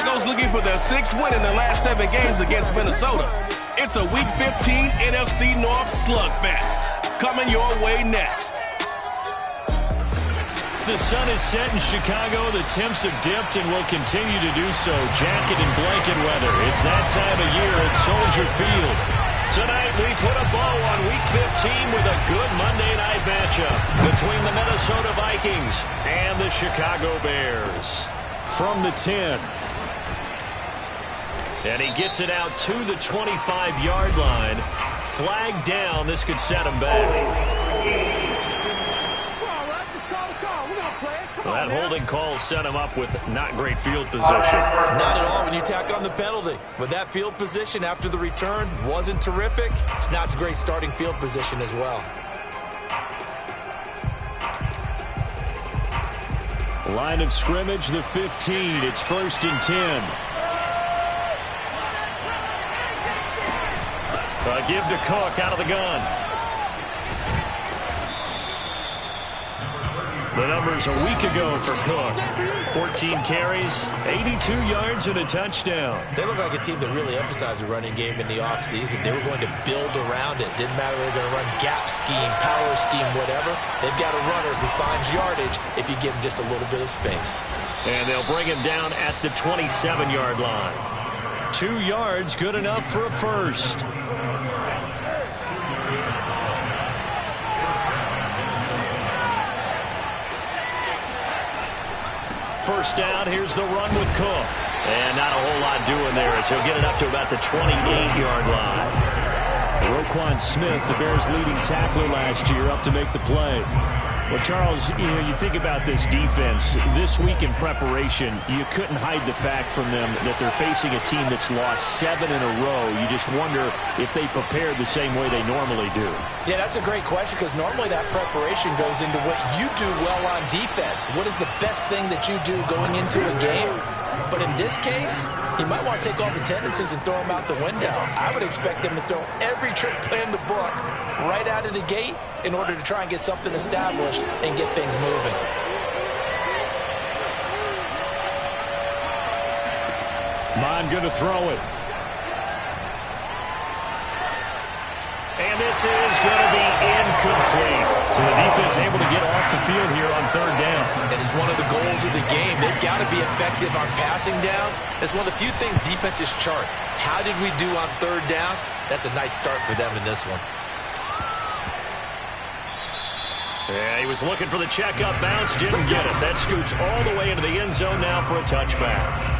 Chicago's looking for their 6th win in the last 7 games against Minnesota. It's a Week 15 NFC North slugfest. Coming your way next. The sun is set in Chicago. The temps have dipped and will continue to do so. Jacket and blanket weather. It's that time of year at Soldier Field. Tonight we put a bow on Week 15 with a good Monday night matchup between the Minnesota Vikings and the Chicago Bears. From the 10. And he gets it out to the 25-yard line. Flag down. This could set him back. Well, that holding call set him up with not great field position. Not at all when you tack on the penalty. But that field position after the return wasn't terrific. It's not a great starting field position as well. Line of scrimmage, the 15. It's 1st and 10. Give to Cook out of the gun. The numbers a week ago for Cook. 14 carries, 82 yards, and a touchdown. They look like a team that really emphasized the running game in the offseason. They were going to build around it. Didn't matter if they were going to run gap scheme, power scheme, whatever. They've got a runner who finds yardage if you give him just a little bit of space. And they'll bring him down at the 27-yard line. 2 yards, good enough for a first. First down, here's the run with Cook. And not a whole lot doing there as he'll get it up to about the 28-yard line. Roquan Smith, the Bears' leading tackler last year, up to make the play. Well, Charles, you think about this defense. This week in preparation, you couldn't hide the fact from them that they're facing a team that's lost 7 in a row. You just wonder if they prepared the same way they normally do. Yeah, that's a great question because normally that preparation goes into what you do well on defense. What is the best thing that you do going into a game? But in this case, you might want to take all the tendencies and throw them out the window. I would expect them to throw every trick play in the book right out of the gate in order to try and get something established and get things moving. Mon going to throw it. And this is going to be incomplete. So the defense able to get off the field here on 3rd down. It is one of the goals of the game. They've got to be effective on passing downs. It's one of the few things defenses chart. How did we do on 3rd down? That's a nice start for them in this one. Yeah, he was looking for the check-up bounce, didn't get it. That scoots all the way into the end zone now for a touchback.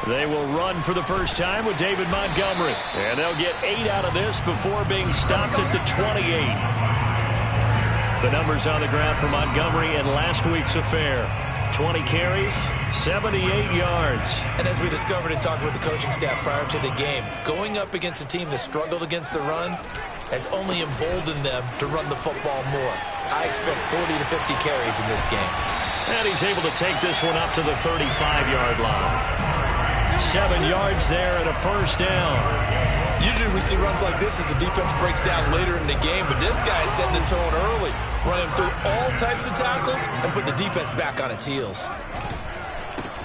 They will run for the first time with David Montgomery. And they'll get 8 out of this before being stopped at the 28. The numbers on the ground for Montgomery in last week's affair. 20 carries, 78 yards. And as we discovered in talking with the coaching staff prior to the game, going up against a team that struggled against the run has only emboldened them to run the football more. I expect 40 to 50 carries in this game. And he's able to take this one up to the 35-yard line. 7 yards there and a first down. Usually we see runs like this as the defense breaks down later in the game, but this guy is setting the tone early, running through all types of tackles and putting the defense back on its heels.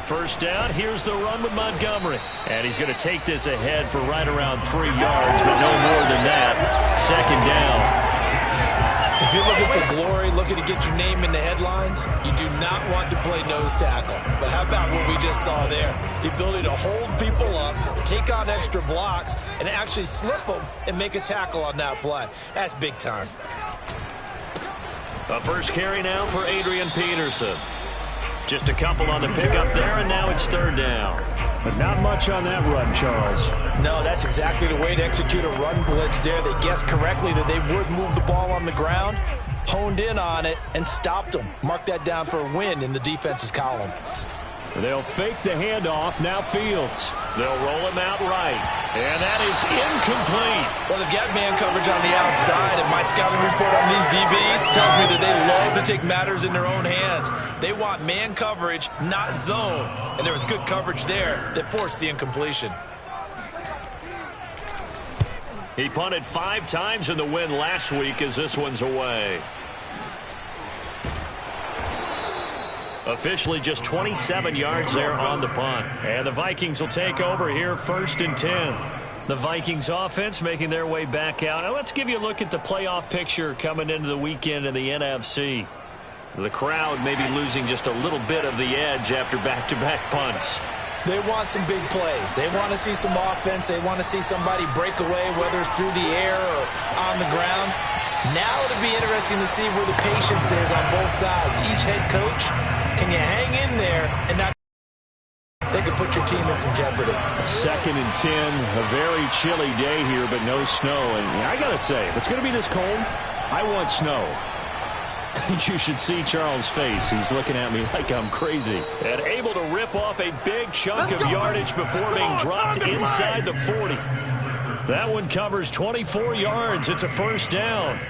First down, here's the run with Montgomery. And he's going to take this ahead for right around 3 yards, but no more than that. 2nd down. If you're looking for glory, looking to get your name in the headlines, you do not want to play nose tackle. But how about what we just saw there? The ability to hold people up, take on extra blocks, and actually slip them and make a tackle on that play. That's big time. A first carry now for Adrian Peterson. Just a couple on the pickup there, and now it's 3rd down. But not much on that run, Charles. No, that's exactly the way to execute a run blitz there. They guessed correctly that they would move the ball on the ground, honed in on it, and stopped them. Mark that down for a win in the defense's column. They'll fake the handoff. Now Fields. They'll roll him out right. And that is incomplete. Well, they've got man coverage on the outside, and my scouting report on these DBs tells me that they love to take matters in their own hands. They want man coverage, not zone. And there was good coverage there that forced the incompletion. He punted 5 times in the win last week as this one's away. Officially just 27 yards there on the punt. And the Vikings will take over here 1st and 10. The Vikings offense making their way back out. Now let's give you a look at the playoff picture coming into the weekend in the NFC. The crowd may be losing just a little bit of the edge after back-to-back punts. They want some big plays. They want to see some offense. They want to see somebody break away, whether it's through the air or on the ground. Now it'll be interesting to see where the patience is on both sides. Each head coach, can you hang in there and not? They could put your team in some jeopardy. 2nd and 10, a very chilly day here, but no snow. And I got to say, if it's going to be this cold, I want snow. You should see Charles' face. He's looking at me like I'm crazy. And able to rip off a big chunk of yardage before being dropped inside the 40. That one covers 24 yards. It's a 1st down.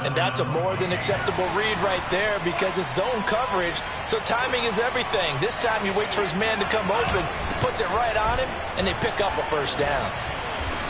And that's a more than acceptable read right there because it's zone coverage, so timing is everything. This time he waits for his man to come open, puts it right on him, and they pick up a 1st down.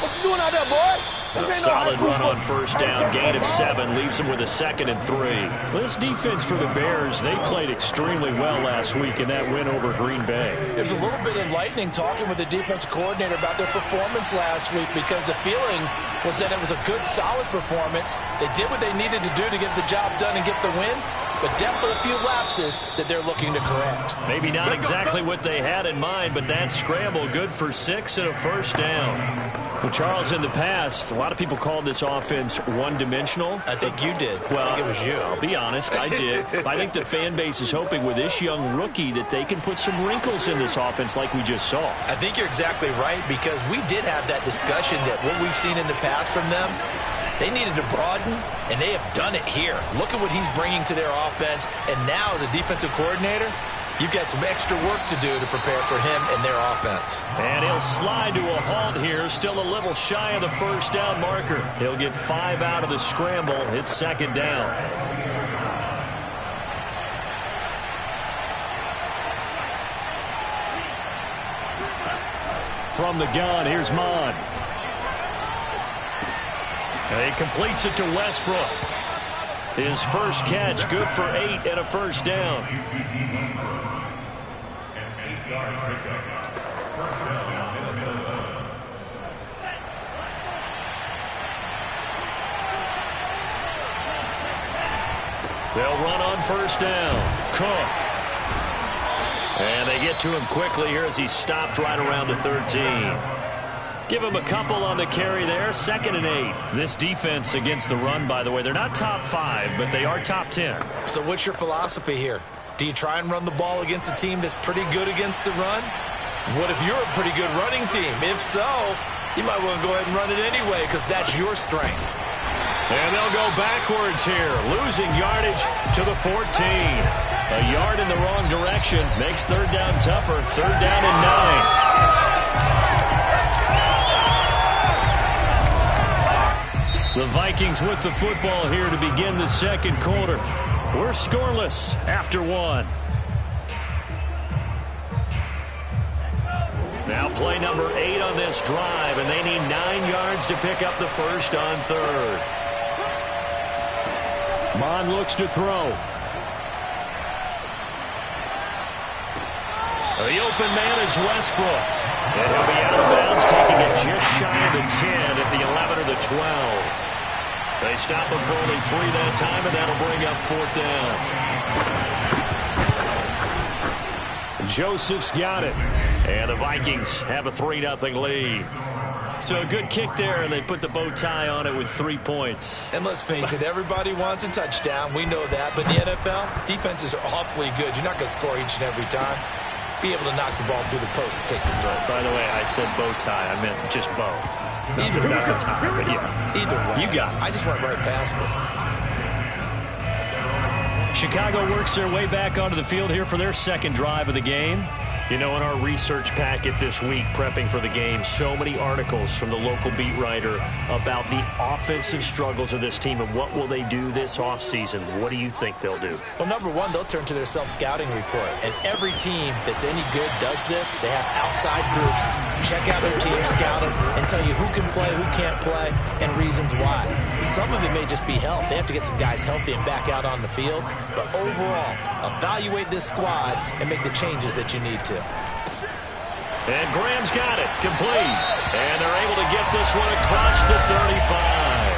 What you doing out there, boy? A solid run on 1st down. Gain of 7 leaves him with a 2nd and 3. This defense for the Bears, they played extremely well last week in that win over Green Bay. There's a little bit enlightening talking with the defense coordinator about their performance last week because the feeling was that it was a good, solid performance. They did what they needed to do to get the job done and get the win, but definitely a few lapses that they're looking to correct. Maybe not exactly what they had in mind, but that scramble good for 6 and a 1st down. Well, Charles, in the past, a lot of people called this offense one-dimensional. I think you did. Well, I think it was you. I'll be honest, I did. I think the fan base is hoping with this young rookie that they can put some wrinkles in this offense like we just saw. I think you're exactly right because we did have that discussion that what we've seen in the past from them, they needed to broaden, and they have done it here. Look at what he's bringing to their offense, and now as a defensive coordinator, you've got some extra work to do to prepare for him and their offense. And he'll slide to a halt here, still a little shy of the 1st down marker. He'll get 5 out of the scramble. It's 2nd down. From the gun, here's Mon. He completes it to Westbrook. His first catch, good for 8 and a 1st down. They'll run on 1st down. Cook. And they get to him quickly here as he stopped right around the 13. Give him a couple on the carry there. 2nd and 8. This defense against the run, by the way, they're not top 5, but they are top 10. So what's your philosophy here? Do you try and run the ball against a team that's pretty good against the run? What if you're a pretty good running team? If so, you might want to go ahead and run it anyway because that's your strength. And they'll go backwards here, losing yardage to the 14. A yard in the wrong direction makes 3rd down tougher. 3rd down and 9. The Vikings with the football here to begin the 2nd quarter. We're scoreless after 1. Now play number 8 on this drive, and they need 9 yards to pick up the 1st on 3rd. Mon looks to throw. The open man is Westbrook. And he'll be out of bounds, taking it just shy of the 10 at the 11 or the 12. They stop him for only 3 that time, and that'll bring up 4th down. Joseph's got it. And the Vikings have a 3-0 lead. So a good kick there, and they put the bow tie on it with 3 points. And let's face it, everybody wants a touchdown. We know that. But in the NFL, defenses are awfully good. You're not going to score each and every time. Be able to knock the ball through the post and take the throw. By the way, I said bow tie. I meant just bow. Either way. Not the tie, but yeah. Either way. You got it. I just went right past it. Chicago works their way back onto the field here for their second drive of the game. You know, in our research packet this week, prepping for the game, so many articles from the local beat writer about the offensive struggles of this team and what will they do this offseason. What do you think they'll do? Well, number one, they'll turn to their self-scouting report. And every team that's any good does this. They have outside groups. Check out their team, scout them, and tell you who can play, who can't play, and reasons why. Some of it may just be health. They have to get some guys healthy and back out on the field. But overall, evaluate this squad and make the changes that you need to. And Graham's got it, complete. And they're able to get this one across the 35.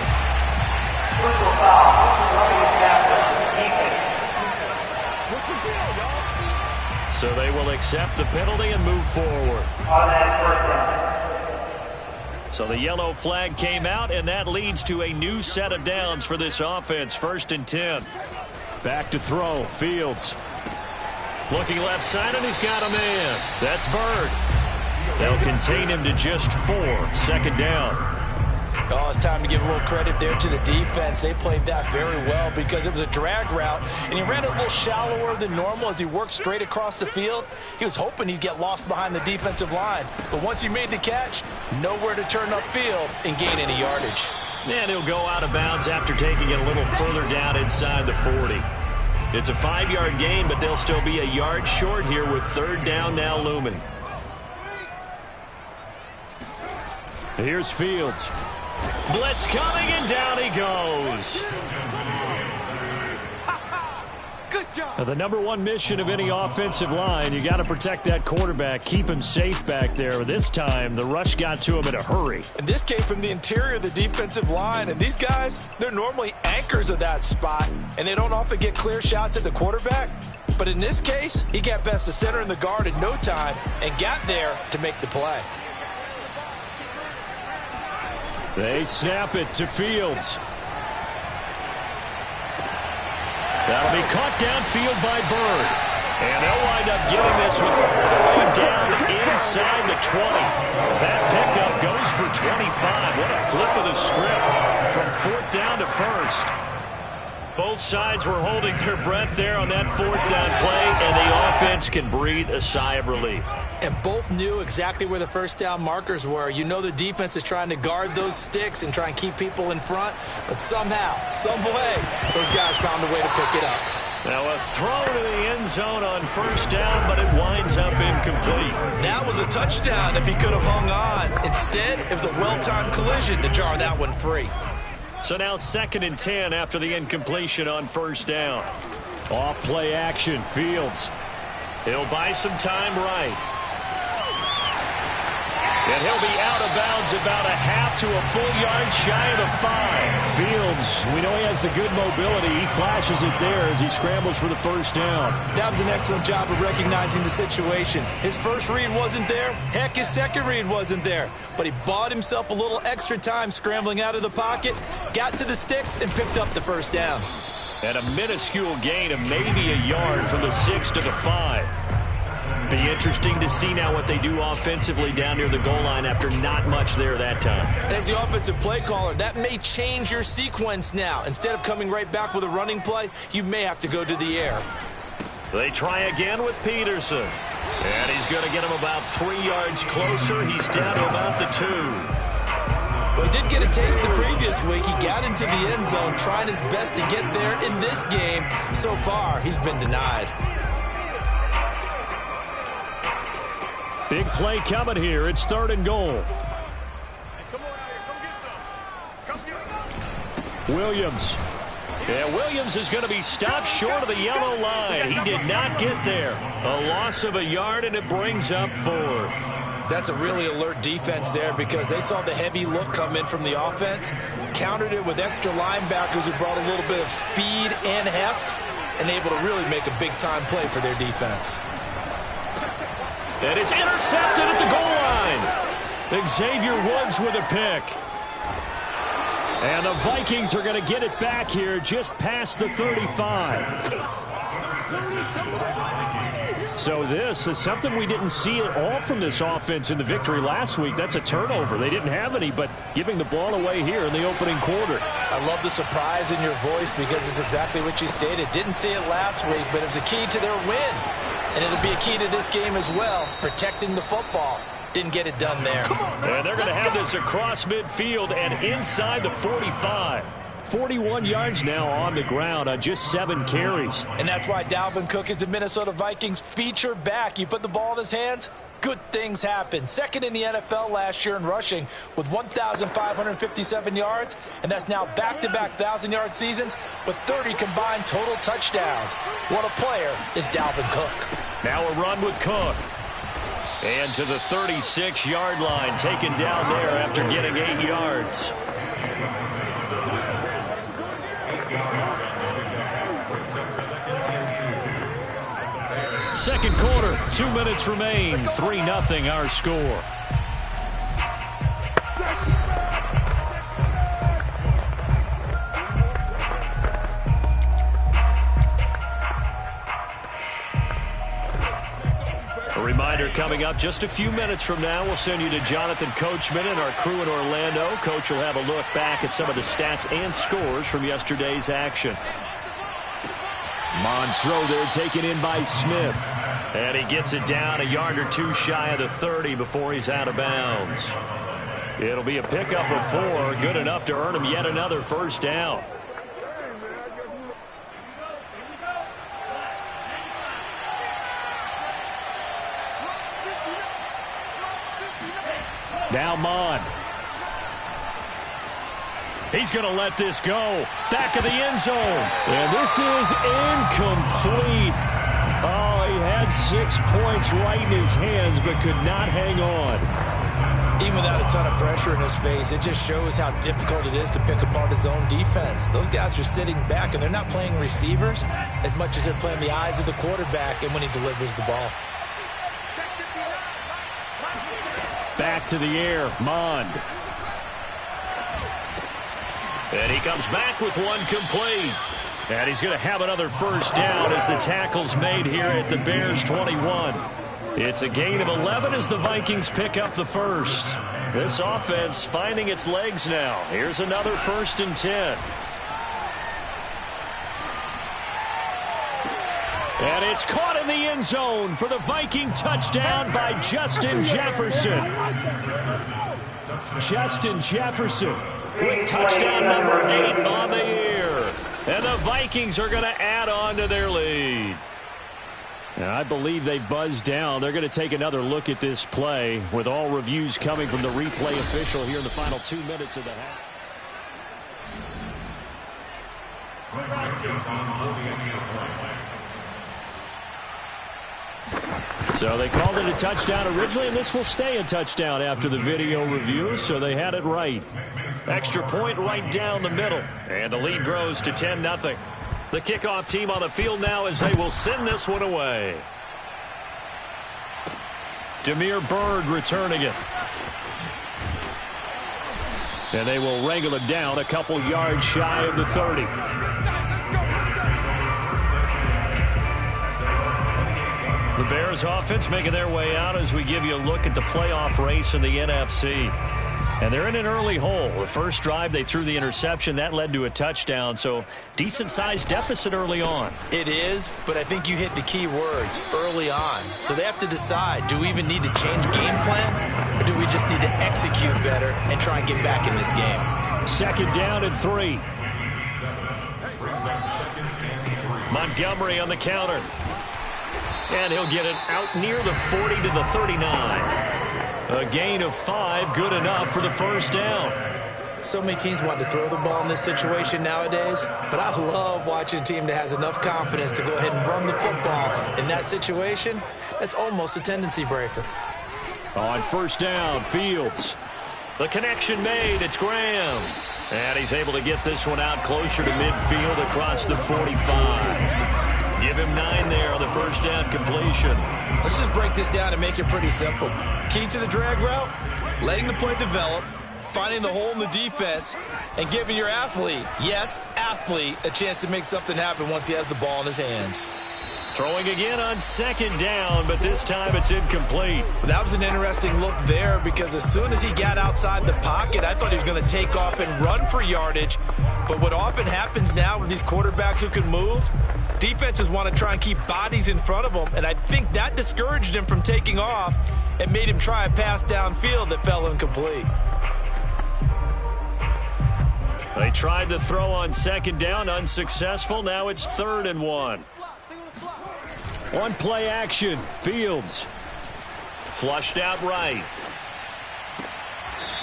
What's the deal, y'all? So they will accept the penalty and move forward. So the yellow flag came out, and that leads to a new set of downs for this offense. 1st and 10. Back to throw, Fields. Looking left side, and he's got a man. That's Bird. They'll contain him to just 4. 2nd down. Oh, it's time to give a little credit there to the defense. They played that very well because it was a drag route, and he ran it a little shallower than normal as he worked straight across the field. He was hoping he'd get lost behind the defensive line, but once he made the catch, nowhere to turn upfield and gain any yardage. And he'll go out of bounds after taking it a little further down inside the 40. It's a 5-yard gain, but they'll still be a yard short here with 3rd down now looming. Here's Fields. Blitz coming, and down he goes. Good job. Now, the number one mission of any offensive line, you got to protect that quarterback, keep him safe back there. This time, the rush got to him in a hurry. And this came from the interior of the defensive line, and these guys, they're normally anchors of that spot, and they don't often get clear shots at the quarterback. But in this case, he got past the center and the guard in no time and got there to make the play. They snap it to Fields. That'll be caught downfield by Bird. And they'll wind up getting this one down inside the 20. That pickup goes for 25. What a flip of the script from 4th down to 1st. Both sides were holding their breath there on that 4th down play, and the offense can breathe a sigh of relief. And both knew exactly where the 1st down markers were. You know the defense is trying to guard those sticks and try and keep people in front, but somehow, some way, those guys found a way to pick it up. Now a throw to the end zone on 1st down, but it winds up incomplete. That was a touchdown if he could have hung on. Instead, it was a well-timed collision to jar that one free. So now 2nd and 10 after the incompletion on 1st down. Off play action, Fields. He'll buy some time right. And he'll be out of bounds about a half to a full yard shy of the 5. Fields, we know he has the good mobility. He flashes it there as he scrambles for the 1st down. That was an excellent job of recognizing the situation. His first read wasn't there. Heck, his second read wasn't there. But he bought himself a little extra time scrambling out of the pocket, got to the sticks, and picked up the 1st down. And a minuscule gain of maybe a yard from the 6 to the 5. Be interesting to see now what they do offensively down near the goal line after not much there that time. As the offensive play caller, that may change your sequence now. Instead of coming right back with a running play, you may have to go to the air. They try again with Peterson. And he's going to get him about 3 yards closer. He's down to about the 2. Well, he did get a taste the previous week. He got into the end zone, trying his best to get there in this game. So far, he's been denied. Big play coming here. It's 3rd and goal. Come on out here. Come get some. Come get some. Williams. Yeah, Williams is going to be stopped short of the yellow line. He did not get there. A loss of a yard, and it brings up 4th. That's a really alert defense there because they saw the heavy look come in from the offense, countered it with extra linebackers who brought a little bit of speed and heft, and able to really make a big-time play for their defense. And it's intercepted at the goal line. Xavier Woods with a pick. And the Vikings are going to get it back here just past the 35. So this is something we didn't see at all from this offense in the victory last week. That's a turnover. They didn't have any, but giving the ball away here in the opening quarter. I love the surprise in your voice because it's exactly what you stated. Didn't see it last week, but it's a key to their win. And it'll be a key to this game as well, protecting the football. Didn't get it done there. And they're going to have this across midfield and inside the 45. 41 yards now on the ground on just 7 carries. And that's why Dalvin Cook is the Minnesota Vikings featured back. You put the ball in his hands, good things happen. Second in the NFL last year in rushing with 1,557 yards, and that's now back-to-back 1,000-yard seasons with 30 combined total touchdowns. What a player is Dalvin Cook. Now a run with Cook. And to the 36-yard line, taken down there after getting 8 yards. Second quarter, 2 minutes remain, 3-0 our score. A reminder coming up just a few minutes from now, we'll send you to Jonathan Coachman and our crew in Orlando. Coach will have a look back at some of the stats and scores from yesterday's action. Mond's throw there taken in by Smith. And he gets it down a yard or two shy of the 30 before he's out of bounds. It'll be a pickup of 4, good enough to earn him yet another first down. Now Mond. He's going to let this go. Back of the end zone. And this is incomplete. Oh, he had 6 points right in his hands, but could not hang on. Even without a ton of pressure in his face, it just shows how difficult it is to pick apart his own defense. Those guys are sitting back, and they're not playing receivers as much as they're playing the eyes of the quarterback and when he delivers the ball. Back to the air, Mond. And he comes back with one complete. And he's going to have another first down as the tackle's made here at the Bears 21. It's a gain of 11 as the Vikings pick up the first. This offense finding its legs now. Here's another 1st and 10. And it's caught in the end zone for the Viking touchdown by Justin Jefferson. Justin Jefferson with touchdown number 8 on the year. And the Vikings are going to add on to their lead. And I believe they buzzed down. They're going to take another look at this play with all reviews coming from the replay official here in the final 2 minutes of the half. So they called it a touchdown originally, and this will stay a touchdown after the video review, so they had it right. Extra point right down the middle, and the lead grows to 10-0. The kickoff team on the field now as they will send this one away. Damiere Byrd returning it. And they will wrangle it down a couple yards shy of the 30. The Bears offense making their way out as we give you a look at the playoff race in the NFC. And they're in an early hole. The first drive, they threw the interception. That led to a touchdown, so decent-sized deficit early on. It is, but I think you hit the key words, early on. So they have to decide, do we even need to change game plan, or do we just need to execute better and try and get back in this game? 2nd down and 3. Montgomery on the counter. And he'll get it out near the 40 to the 39. A gain of 5, good enough for the first down. So many teams want to throw the ball in this situation nowadays, but I love watching a team that has enough confidence to go ahead and run the football. In that situation, that's almost a tendency breaker. On 1st down, Fields. The connection made, it's Graham. And he's able to get this one out closer to midfield across the 45. Give him 9 there on the 1st down completion. Let's just break this down and make it pretty simple. Key to the drag route, letting the play develop, finding the hole in the defense, and giving your athlete, yes, athlete, a chance to make something happen once he has the ball in his hands. Throwing again on second down, but this time it's incomplete. That was an interesting look there because as soon as he got outside the pocket, I thought he was going to take off and run for yardage. But what often happens now with these quarterbacks who can move, defenses want to try and keep bodies in front of them, and I think that discouraged him from taking off and made him try a pass downfield that fell incomplete. They tried to throw on second down, unsuccessful. Now it's 3rd and 1. One play action. Fields. Flushed out right.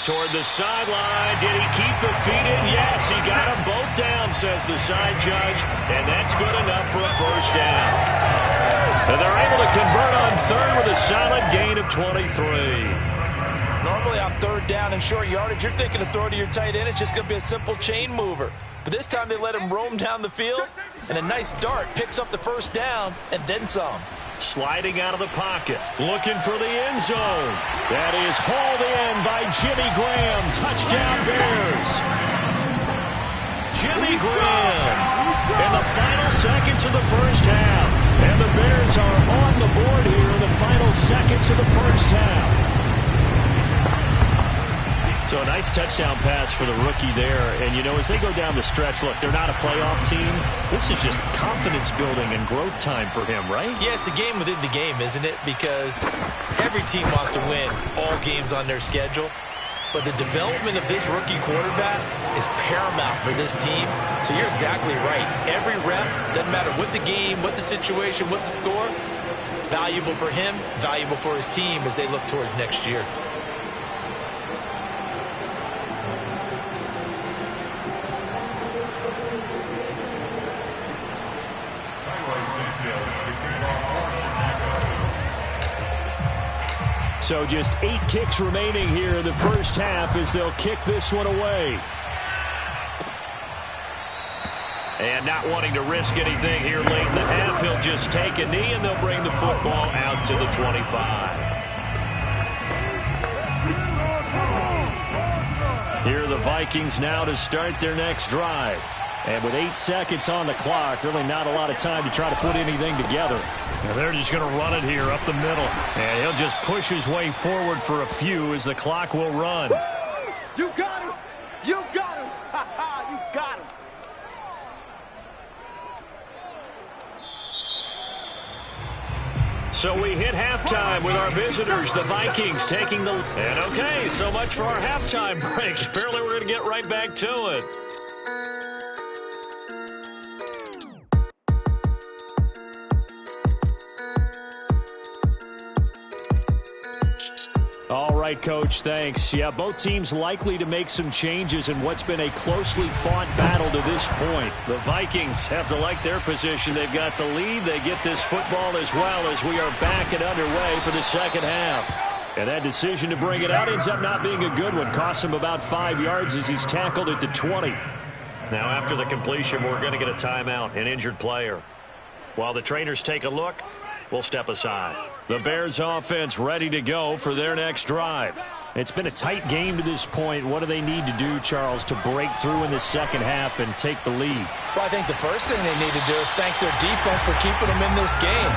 Toward the sideline. Did he keep the feet in? Yes, he got them both down, says the side judge. And that's good enough for a first down. And they're able to convert on 3rd with a solid gain of 23. Normally on 3rd down and short yardage, you're thinking of throw to your tight end. It's just going to be a simple chain mover. But this time they let him roam down the field, and a nice dart picks up the first down and then some. Sliding out of the pocket, looking for the end zone. That is hauled in by Jimmy Graham. Touchdown Bears. Jimmy Graham in the final seconds of the first half. And the Bears are on the board here in the final seconds of the first half. So a nice touchdown pass for the rookie there. And, you know, as they go down the stretch, look, they're not a playoff team. This is just confidence building and growth time for him, right? Yeah, it's a game within the game, isn't it? Because every team wants to win all games on their schedule. But the development of this rookie quarterback is paramount for this team. So you're exactly right. Every rep, doesn't matter what the game, what the situation, what the score, valuable for him, valuable for his team as they look towards next year. So just 8 ticks remaining here in the first half as they'll kick this one away. And not wanting to risk anything here late in the half, he'll just take a knee and they'll bring the football out to the 25. Here are the Vikings now to start their next drive. And with 8 seconds on the clock, really not a lot of time to try to put anything together. And they're just going to run it here up the middle. And he'll just push his way forward for a few as the clock will run. You got him! You got him! Ha ha! You got him! So we hit halftime with our visitors, the Vikings, taking the... And okay, so much for our halftime break. Apparently we're going to get right back to it. All right, Coach, thanks. Yeah, both teams likely to make some changes in what's been a closely fought battle to this point. The Vikings have to like their position. They've got the lead. They get this football as well as we are back and underway for the second half. And that decision to bring it out ends up not being a good one. Costs him about 5 yards as he's tackled at the 20. Now, after the completion, we're going to get a timeout, an injured player. While the trainers take a look, we'll step aside. The Bears offense ready to go for their next drive. It's been a tight game to this point. What do they need to do, Charles, to break through in the second half and take the lead? Well, I think the first thing they need to do is thank their defense for keeping them in this game.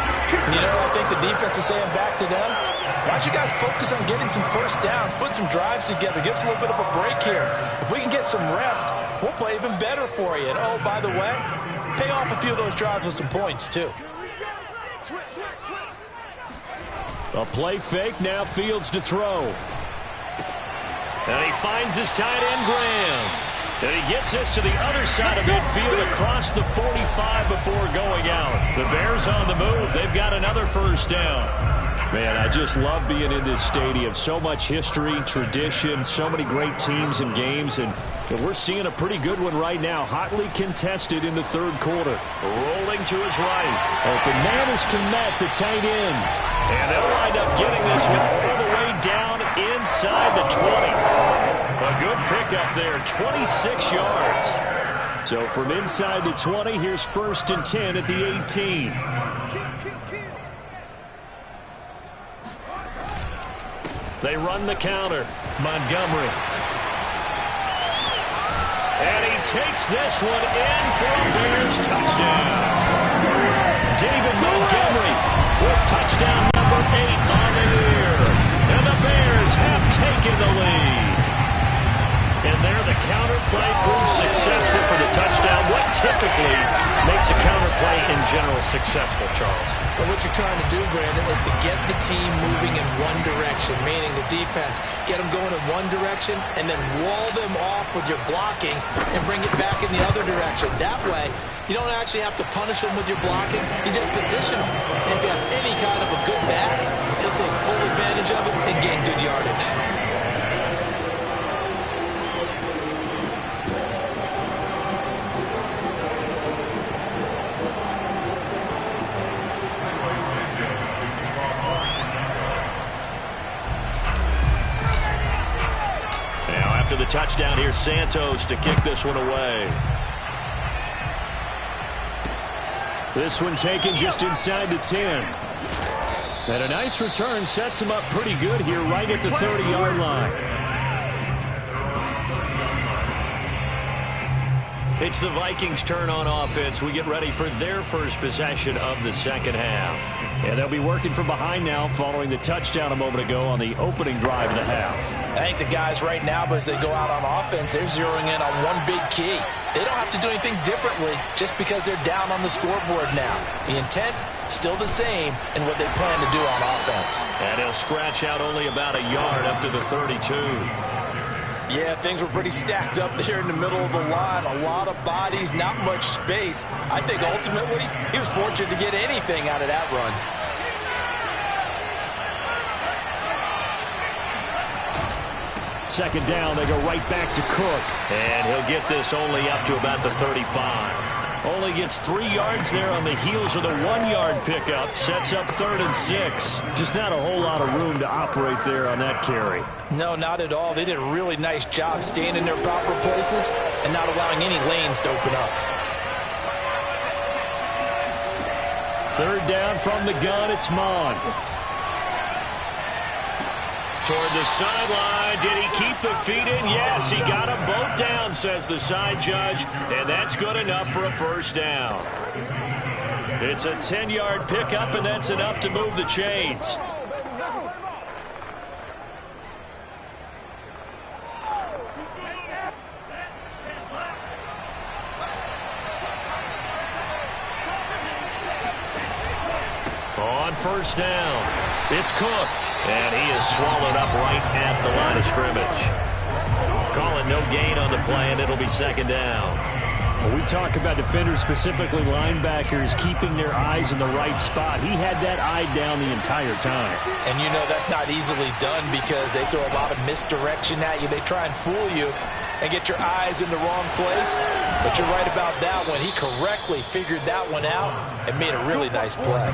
You know, I think the defense is saying back to them, why don't you guys focus on getting some first downs, put some drives together, give us a little bit of a break here. If we can get some rest, we'll play even better for you. And, oh, by the way, pay off a few of those drives with some points, too. A play fake, now Fields to throw. And he finds his tight end, Graham. And he gets us to the other side of midfield across the 45 before going out. The Bears on the move. They've got another first down. Man, I just love being in this stadium. So much history, tradition, so many great teams and games. And we're seeing a pretty good one right now. Hotly contested in the third quarter. Rolling to his right. Open man is Kmet, the tight end. And they'll wind up getting this one all the way down inside the 20. A good pickup there, 26 yards. So from inside the 20, here's 1st and 10 at the 18. They run the counter. Montgomery. And he takes this one in for a Bears touchdown. David Montgomery with touchdown number 8 on the year. And the Bears have taken the lead. And there the counterplay proves successful for the touchdown. What typically makes a counterplay in general successful, Charles? But what you're trying to do, Brandon, is to get the team moving in one direction, meaning the defense, get them going in one direction and then wall them off with your blocking and bring it back in the other direction. That way, you don't actually have to punish them with your blocking. You just position them. And if you have any kind of a good back, he'll take full advantage of it and gain good yardage. The touchdown here, Santos to kick this one away. This one taken just inside the 10. And a nice return sets him up pretty good here right at the 30-yard line. It's the Vikings' turn on offense. We get ready for their first possession of the second half. And they'll be working from behind now following the touchdown a moment ago on the opening drive of the half. I think the guys right now, as they go out on offense, they're zeroing in on one big key. They don't have to do anything differently just because they're down on the scoreboard now. The intent, still the same in what they plan to do on offense. And he'll scratch out only about a yard up to the 32. Yeah, things were pretty stacked up there in the middle of the line. A lot of bodies, not much space. I think ultimately he was fortunate to get anything out of that run. Second down, they go right back to Cook. And he'll get this only up to about the 35. Only gets 3 yards there on the heels of the 1-yard pickup. Sets up 3rd and 6. Just not a whole lot of room to operate there on that carry. No, not at all. They did a really nice job staying in their proper places and not allowing any lanes to open up. 3rd down from the gun, it's Mon. Toward the sideline. Did he keep the feet in? Yes, he got them both down, says the side judge. And that's good enough for a first down. It's a 10-yard pickup, and that's enough to move the chains. On first down, it's Cook. And he is swallowed up right at the line of scrimmage. Call it no gain on the play, and it'll be second down. When we talk about defenders, specifically linebackers, keeping their eyes in the right spot. He had that eye down the entire time. And you know that's not easily done because they throw a lot of misdirection at you. They try and fool you and get your eyes in the wrong place. But you're right about that one. He correctly figured that one out and made a really nice play.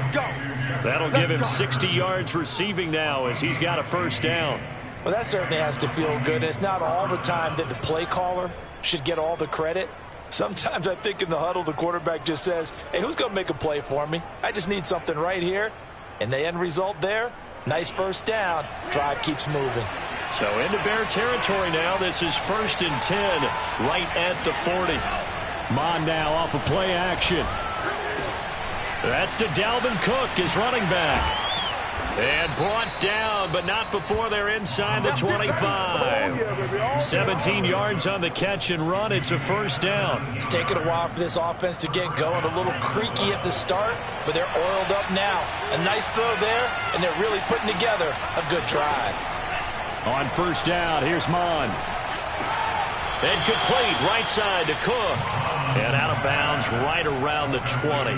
That'll give him 60 yards receiving now as he's got a first down. Well, that certainly has to feel good. It's not all the time that the play caller should get all the credit. Sometimes I think in the huddle, the quarterback just says, hey, who's going to make a play for me? I just need something right here. And the end result there, nice first down. Drive keeps moving. So into Bear territory now. This is 1st and 10 right at the 40. Mon now off of play action. That's to Dalvin Cook, his running back. And brought down, but not before they're inside the 25. 17 yards on the catch and run. It's a first down. It's taken a while for this offense to get going. A little creaky at the start, but they're oiled up now. A nice throw there, and they're really putting together a good drive. On first down, here's Mon. And complete right side to Cook. And out of bounds right around the 20.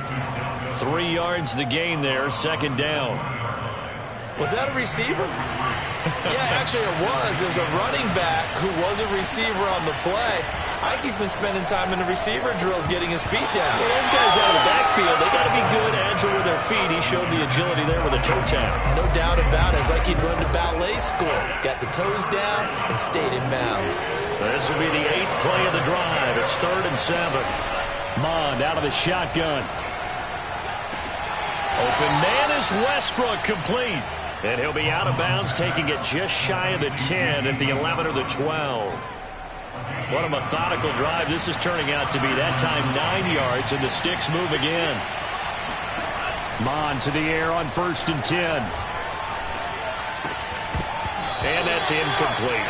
3 yards the gain there, second down. Was that a receiver? Yeah, actually it was. There's a running back who was a receiver on the play. I think he's been spending time in the receiver drills getting his feet down. Well, those guys out of the backfield, they got to be good, agile with their feet. He showed the agility there with a toe tap. No doubt about it. It's like he'd run to ballet school. Got the toes down and stayed in bounds. This will be the 8th play of the drive. It's 3rd and 7. Mond out of the shotgun. Open man is Westbrook, complete. And he'll be out of bounds, taking it just shy of the 10 at the 11 or the 12. What a methodical drive this is turning out to be. That time 9 yards, and the sticks move again. Mon to the air on 1st and 10. And that's incomplete.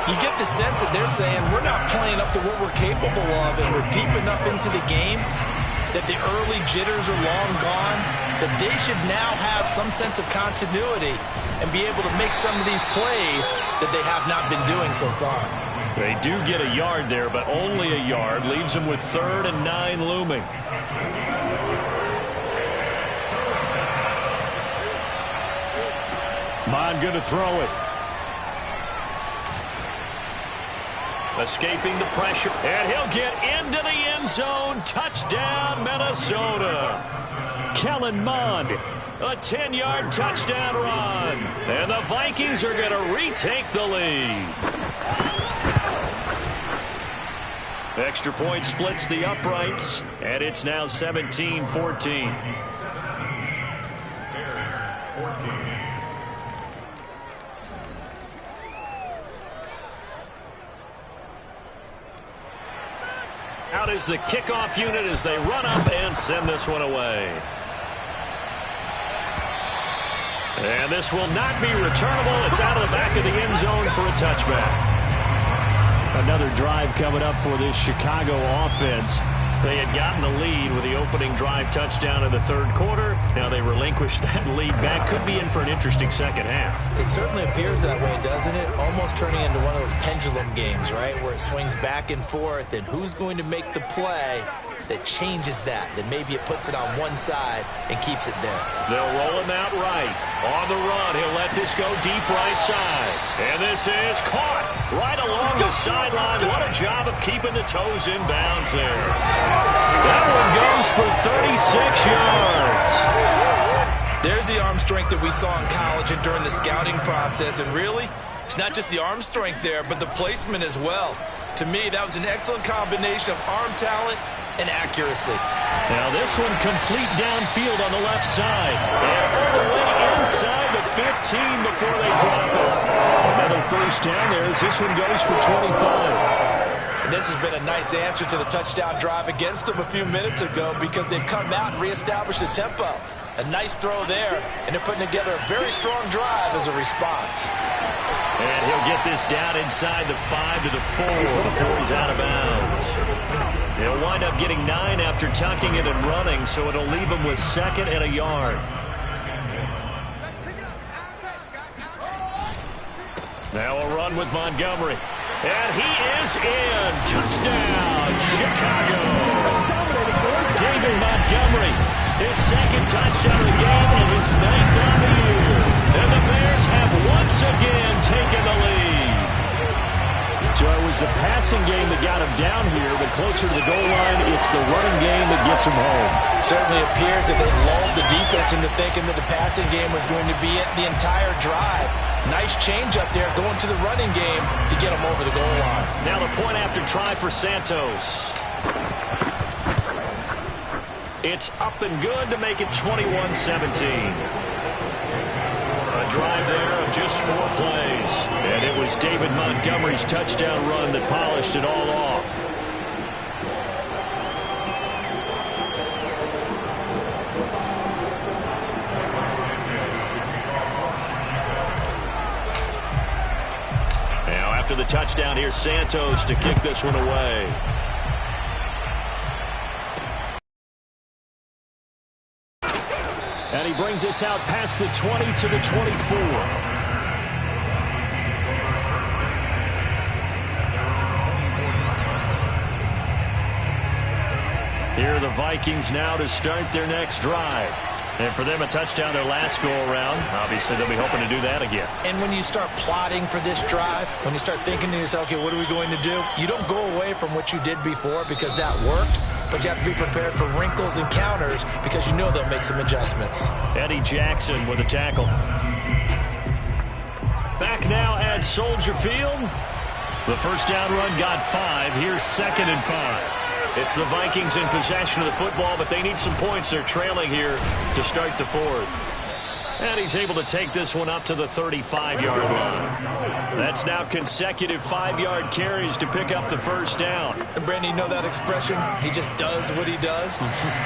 You get the sense that they're saying we're not playing up to what we're capable of, and we're deep enough into the game that the early jitters are long gone, that they should now have some sense of continuity and be able to make some of these plays that they have not been doing so far. They do get a yard there, but only a yard. Leaves them with 3rd and 9 looming. Mon going to throw it. Escaping the pressure, and he'll get into the end zone. Touchdown, Minnesota. Kellen Mond. A 10-yard touchdown run. And the Vikings are going to retake the lead. Extra point splits the uprights, and it's now 17-14. Out is the kickoff unit as they run up and send this one away. And this will not be returnable. It's out of the back of the end zone for a touchback. Another drive coming up for this Chicago offense. They had gotten the lead with the opening drive touchdown in the 3rd quarter. Now they relinquished that lead back. Could be in for an interesting second half. It certainly appears that way, doesn't it? Almost turning into one of those pendulum games, right? Where it swings back and forth, and who's going to make the play that changes that maybe it puts it on one side and keeps it there. They'll roll him out right. On the run, he'll let this go deep right side. And this is caught right along the sideline. What a job of keeping the toes in bounds there. That one goes for 36 yards. There's the arm strength that we saw in college and during the scouting process. And really, it's not just the arm strength there, but the placement as well. To me, that was an excellent combination of arm talent and accuracy. Now this one complete downfield on the left side. And all the way inside the 15 before they drop it. Another 1st down there as this one goes for 25. And this has been a nice answer to the touchdown drive against them a few minutes ago because they've come out and reestablished the tempo. A nice throw there, and they're putting together a very strong drive as a response. And he'll get this down inside the 5 to the 4 before he's out of bounds. He'll wind up getting 9 after tucking it and running, so it'll leave him with 2nd and a yard. Now a run with Montgomery. And he is in. Touchdown, Chicago. David Montgomery, his 2nd touchdown of the game and his 9th on the year. And the Bears have once again taken the lead. So it was the passing game that got him down here, but closer to the goal line, it's the running game that gets him home. Certainly appears that they lulled the defense into thinking that the passing game was going to be it the entire drive. Nice change up there going to the running game to get him over the goal line. Now the point after try for Santos. It's up and good to make it 21-17. A drive there of just 4 plays. And it was David Montgomery's touchdown run that polished it all off. Now after the touchdown, here's Santos to kick this one away. And he brings us out past the 20 to the 24. Here are the Vikings now to start their next drive. And for them, a touchdown their last go-around. Obviously, they'll be hoping to do that again. And when you start plotting for this drive, when you start thinking to yourself, okay, what are we going to do? You don't go away from what you did before because that worked, but you have to be prepared for wrinkles and counters because you know they'll make some adjustments. Eddie Jackson with a tackle. Back now at Soldier Field. The first down run got 5. Here's 2nd and 5. It's the Vikings in possession of the football, but they need some points. They're trailing here to start the 4th. And he's able to take this one up to the 35-yard line. That's now consecutive 5-yard carries to pick up the first down. And Brandon, you know that expression? He just does what he does?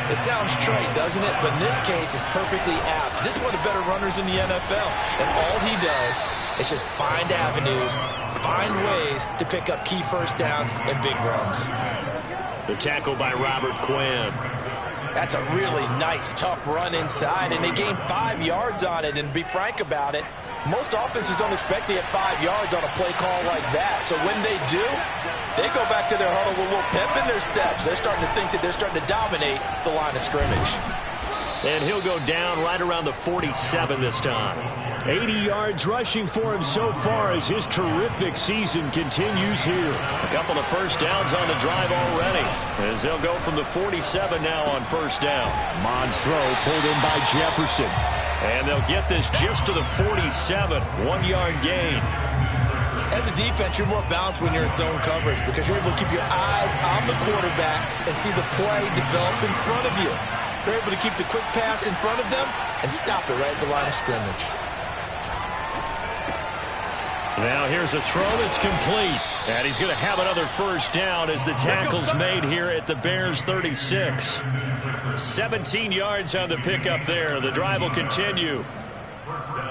It sounds trite, doesn't it? But in this case, it's perfectly apt. This is one of the better runners in the NFL. And all he does is just find avenues, find ways to pick up key first downs and big runs. The tackle by Robert Quinn. That's a really nice, tough run inside, and they gained 5 yards on it. And to be frank about it, most offenses don't expect to get 5 yards on a play call like that. So when they do, they go back to their huddle with a little pep in their steps. They're starting to think that they're starting to dominate the line of scrimmage. And he'll go down right around the 47 this time. 80 yards rushing for him so far as his terrific season continues here. A couple of first downs on the drive already, as they'll go from the 47 now on first down. Mond's throw pulled in by Jefferson. And they'll get this just to the 47, 1-yard gain. As a defense, you're more balanced when you're in zone coverage because you're able to keep your eyes on the quarterback and see the play develop in front of you. You're able to keep the quick pass in front of them and stop it right at the line of scrimmage. Now here's a throw that's complete. And he's going to have another first down as the tackle's made here at the Bears' 36. 17 yards on the pickup there. The drive will continue.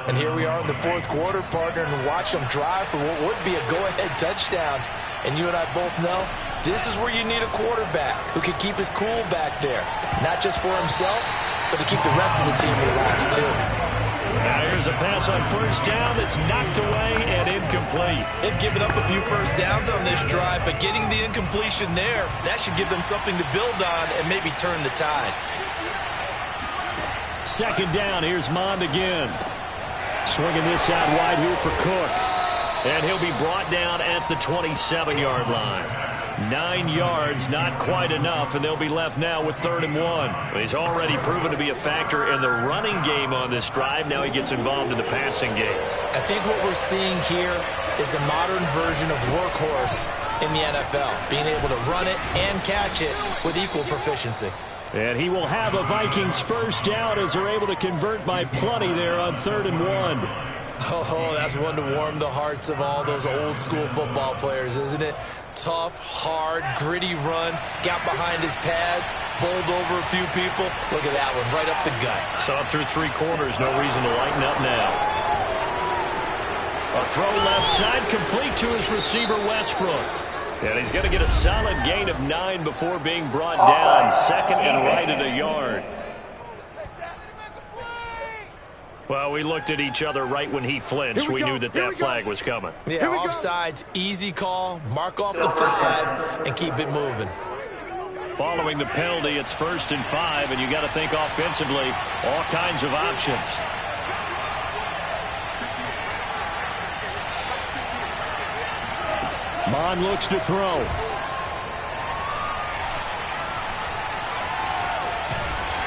And here we are in the fourth quarter, partner, and watch them drive for what would be a go-ahead touchdown. And you and I both know this is where you need a quarterback who can keep his cool back there. Not just for himself, but to keep the rest of the team relaxed too. Now here's a pass on first down that's knocked away and incomplete. They've given up a few first downs on this drive, but getting the incompletion there, that should give them something to build on and maybe turn the tide. Second down, here's Mond again. Swinging this out wide here for Cook. And he'll be brought down at the 27-yard line. 9 yards, not quite enough, and they'll be left now with 3rd and 1. He's already proven to be a factor in the running game on this drive. Now he gets involved in the passing game. I think what we're seeing here is the modern version of workhorse in the NFL, being able to run it and catch it with equal proficiency. And he will have a Vikings first down as they're able to convert by plenty there on 3rd and 1. Oh, that's one to warm the hearts of all those old school football players, isn't it? Tough, hard, gritty run, got behind his pads, bowled over a few people. Look at that one, right up the gut. So up through 3 quarters, no reason to lighten up now. A throw left side, complete to his receiver, Westbrook. And he's going to get a solid gain of 9 before being brought down. 2nd and right at a yard. Well, we looked at each other right when he flinched. We knew that flag was coming. Yeah, offsides, easy call, mark off the 5, and keep it moving. Following the penalty, it's 1st and 5, and you got to think offensively, all kinds of options. Mond looks to throw.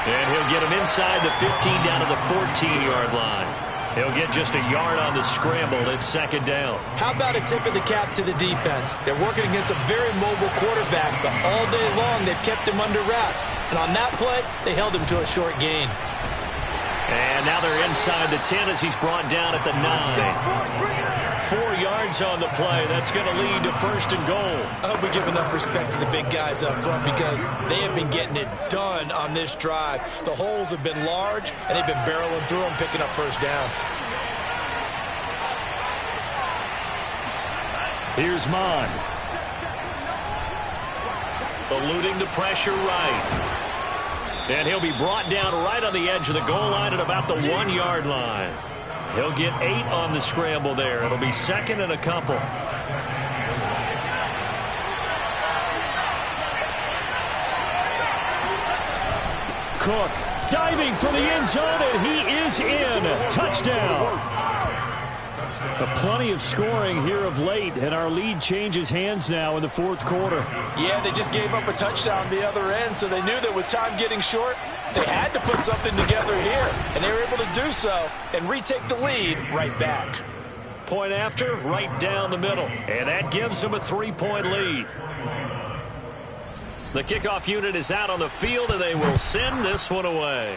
And he'll get him inside the 15 down to the 14-yard line. He'll get just a yard on the scramble. It's 2nd down. How about a tip of the cap to the defense? They're working against a very mobile quarterback, but all day long they've kept him under wraps. And on that play, they held him to a short gain. And now they're inside the 10 as he's brought down at the 9. 4 yards on the play. That's going to lead to 1st and goal. I hope we give enough respect to the big guys up front because they have been getting it done on this drive. The holes have been large, and they've been barreling through them, picking up first downs. Here's Mond. Eluding the pressure right. And he'll be brought down right on the edge of the goal line at about the 1-yard line. He'll get 8 on the scramble there. It'll be 2nd and a couple. Cook diving for the end zone, and he is in. Touchdown. Plenty of scoring here of late, and our lead changes hands now in the 4th quarter. Yeah, they just gave up a touchdown the other end, so they knew that with time getting short, they had to put something together here, and they were able to do so and retake the lead right back. Point after, right down the middle, and that gives them a 3-point lead. The kickoff unit is out on the field, and they will send this one away.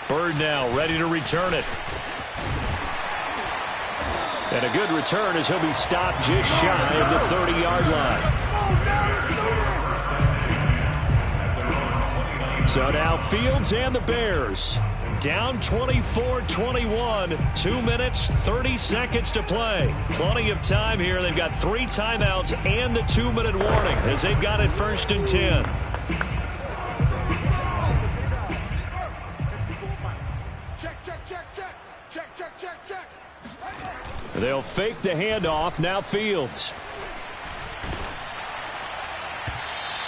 Bird now ready to return it. And a good return as he'll be stopped just shy of the 30-yard line. So now Fields and the Bears down 24-21. 2 minutes, 30 seconds to play. Plenty of time here. They've got 3 timeouts and the 2-minute warning as they've got it 1st and 10. Check. They'll fake the handoff. Now Fields.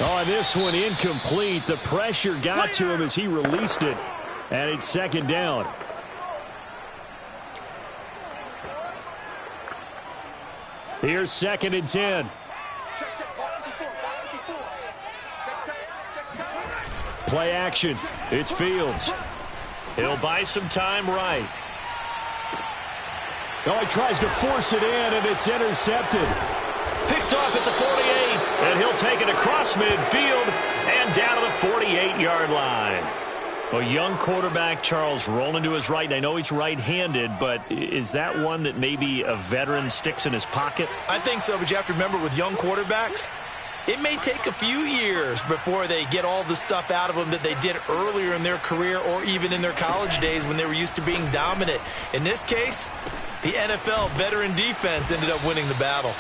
Oh, this one incomplete. The pressure got to him as he released it. And it's 2nd down. Here's 2nd and 10. Play action. It's Fields. He'll buy some time right. Oh, he tries to force it in, and it's intercepted. Picked off at the 48, and he'll take it across midfield and down to the 48-yard line. A young quarterback, Charles, rolling to his right. And I know he's right-handed, but is that one that maybe a veteran sticks in his pocket? I think so, but you have to remember with young quarterbacks, it may take a few years before they get all the stuff out of them that they did earlier in their career or even in their college days when they were used to being dominant. In this case, the NFL veteran defense ended up winning the battle.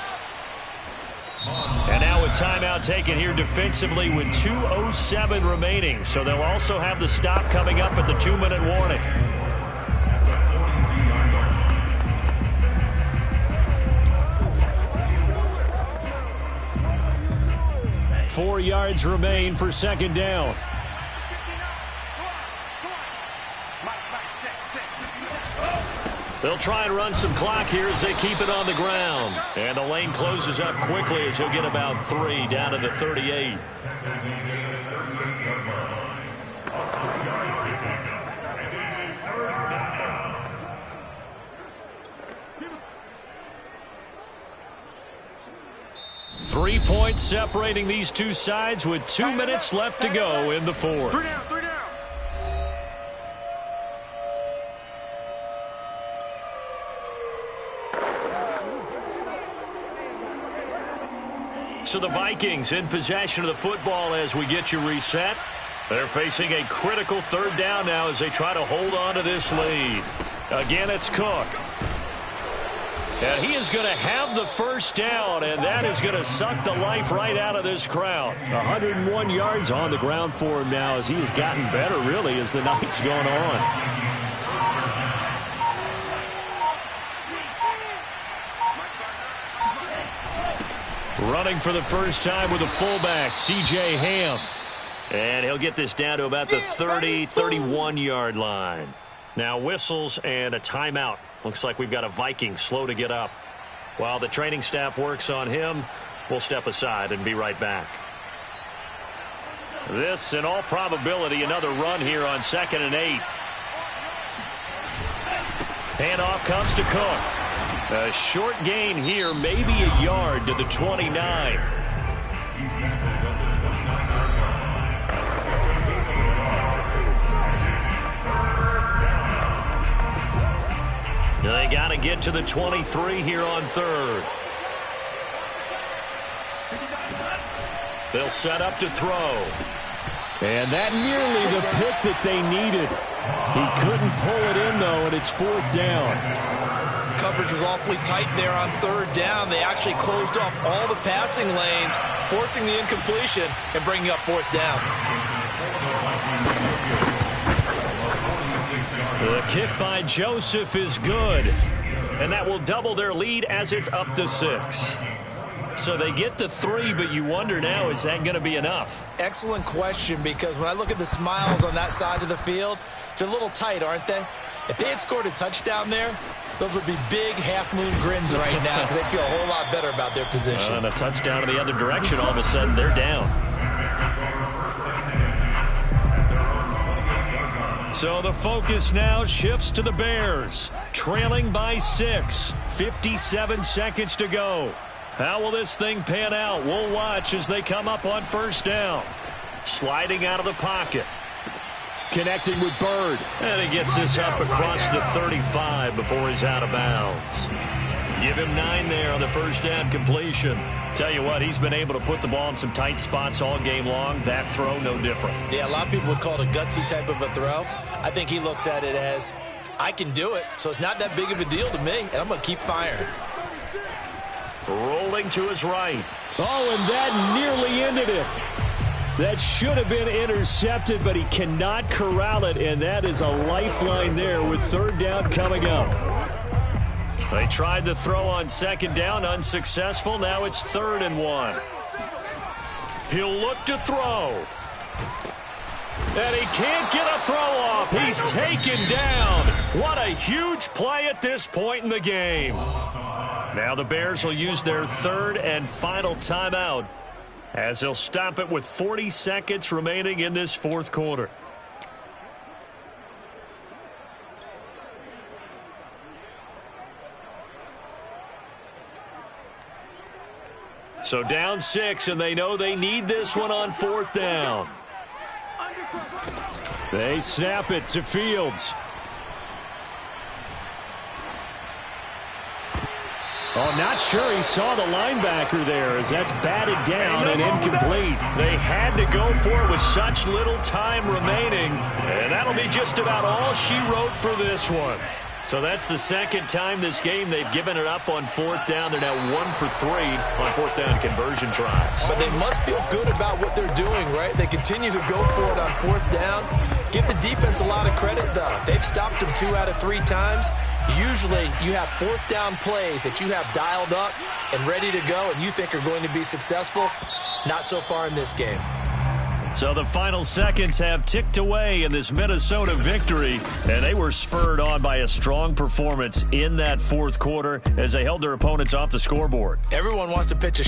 And now a timeout taken here defensively with 2:07 remaining. So they'll also have the stop coming up at the 2-minute warning. Four yards remain for 2nd down. They'll try and run some clock here as they keep it on the ground. And the lane closes up quickly as he'll get about 3 down to the 38. Three points separating these two sides with 2 minutes left to go in the fourth. 3 down. So the Vikings in possession of the football as we get you reset. They're facing a critical 3rd down now as they try to hold on to this lead. Again, it's Cook. And he is going to have the 1st down, and that is going to suck the life right out of this crowd. 101 yards on the ground for him now as he has gotten better, really, as the night's gone on. Running for the first time with a fullback, C.J. Ham. And he'll get this down to about the 30, 31-yard line. Now whistles and a timeout. Looks like we've got a Viking slow to get up. While the training staff works on him, we'll step aside and be right back. This, in all probability, another run here on 2nd and 8. Handoff comes to Cook. A short gain here, maybe a yard to the 29. They got to get to the 23 here on 3rd. They'll set up to throw. And that nearly the pick that they needed. He couldn't pull it in, though, and it's 4th down. Coverage was awfully tight there on 3rd down. They actually closed off all the passing lanes, forcing the incompletion and bringing up 4th down. The kick by Joseph is good, and that will double their lead as it's up to 6. So they get the 3, but you wonder now, is that going to be enough? Excellent question, because when I look at the smiles on that side of the field, they're a little tight, aren't they? If they had scored a touchdown there, those would be big half-moon grins right now because they feel a whole lot better about their position. And a touchdown in the other direction, all of a sudden they're down. So the focus now shifts to the Bears, trailing by 6, 57 seconds to go. How will this thing pan out? We'll watch as they come up on 1st down. Sliding out of the pocket. connecting with Bird. And he gets this up across the 35 before he's out of bounds. Give him 9 there on the first down completion. Tell you what, he's been able to put the ball in some tight spots all game long. That throw, no different. Yeah, a lot of people would call it a gutsy type of a throw. I think he looks at it as, I can do it, so it's not that big of a deal to me, and I'm going to keep firing. Rolling to his right. Oh, and that nearly ended it. That should have been intercepted, but he cannot corral it, and that is a lifeline there with third down coming up. They tried the throw on second down, unsuccessful. Now it's 3rd and 1. He'll look to throw. And he can't get a throw off. He's taken down. What a huge play at this point in the game. Now the Bears will use their 3rd and final timeout as they'll stop it with 40 seconds remaining in this 4th quarter. So down 6, and they know they need this one on 4th down. They snap it to Fields. Oh, not sure he saw the linebacker there as that's batted down and incomplete. They had to go for it with such little time remaining, and that'll be just about all she wrote for this one. So that's the 2nd time this game they've given it up on 4th down. They're now 1 for 3 on 4th down conversion tries. But they must feel good about what they're doing, right? They continue to go for it on 4th down. Give the defense a lot of credit, though. They've stopped them 2 out of 3 times. Usually you have 4th down plays that you have dialed up and ready to go and you think are going to be successful. Not so far in this game. So the final seconds have ticked away in this Minnesota victory, and they were spurred on by a strong performance in that 4th quarter as they held their opponents off the scoreboard. Everyone wants to pitch a